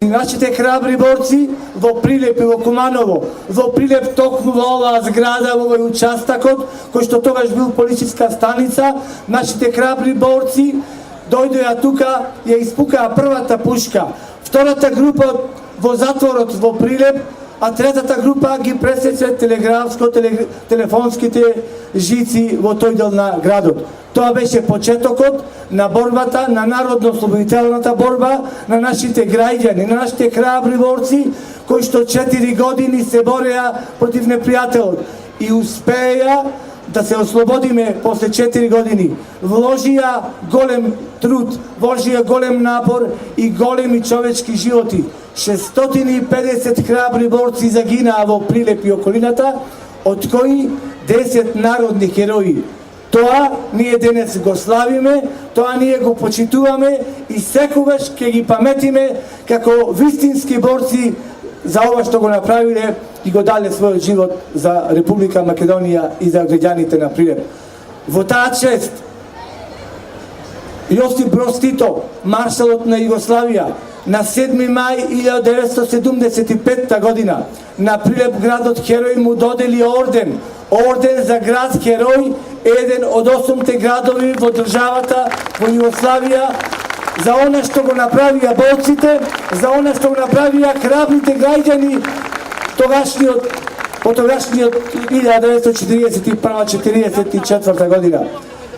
Нашите храбри борци во Прилеп и во Куманово, во Прилеп токму во оваа зграда, во овој участакот, кој што тогаш бил полициска станица, нашите храбри борци дојдоа тука, ја испукаа првата пушка. Втората група во затворот во Прилеп, а третата група ги пресече телефонските жици во тој дел на градот. Тоа беше почетокот на борбата, на народно-ослободителната борба на нашите граѓани, на нашите храбри борци, кои што 4 години се бореа против непријателот и успеа да се ослободиме после 4 години. Вложија голем труд, вложија голем напор и големи човечки животи. 650 храбри борци загинаа во Прилеп и околината, од кои 10 народни херои. Тоа ние денес го славиме, тоа ние го почитуваме и секогаш ќе ги паметиме како вистински борци за ова што го направиле и го дале својот живот за Република Македонија и за граѓаните на Прилеп. Во таа чест Јосип Броз Тито, маршалот на Југославија, на 7 мај 1975 година на Прилеп градот херој му додели орден за град херој, еден од 8 градови во државата во Југославија, за она што го направија борците, за она што го направија храбрите граѓани по тогашниот 1941-44 година.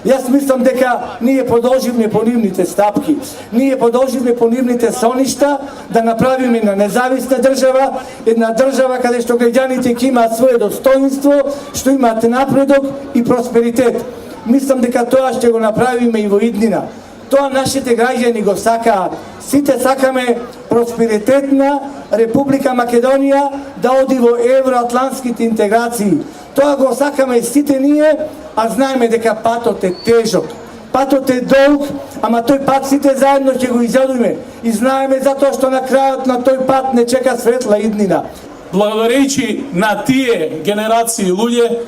Јас мислам дека ние продолживме по нивните стапки, ние продолживме по нивните соништа да направиме на независна држава, една држава каде што граѓаните ќе имаат своје достоинство, што имаат напредок и просперитет. Мислам дека тоа ќе го направиме и во иднина. Тоа нашите граѓани го сакаат. Сите сакаме просперитетна Република Македонија да оди во евроатлантските интеграции. Тоа го сакаме сите ние, а знаеме дека патот е тежок. Патот е долг, ама тој пат сите заедно ќе го изјадиме. И знаеме затоа што на крајот на тој пат не чека светла иднина. Благодарејќи на тие генерации луѓе,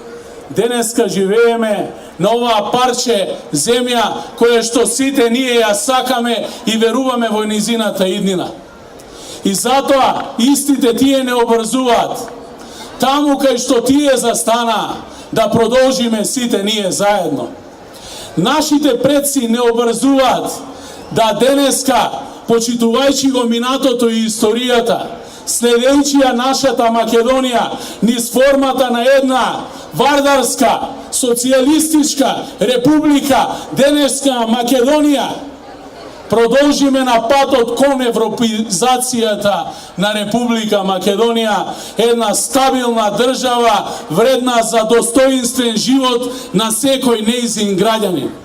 денеска живееме на оваа парче земја која што сите ние ја сакаме и веруваме во низината иднина. И затоа истите тие не обрзуваат. Таму кај што тие застана, да продолжиме сите ние заедно. Нашите предци не обрзуваат да денеска, почитувајќи го минатото и историјата, следејќи ја нашата Македонија низ формата на една вардарска, социјалистичка република, денеска Македонија, продолжиме на патот кон европеизацијата на Република Македонија, една стабилна држава, вредна за достоинствен живот на секој нејзин граѓанин.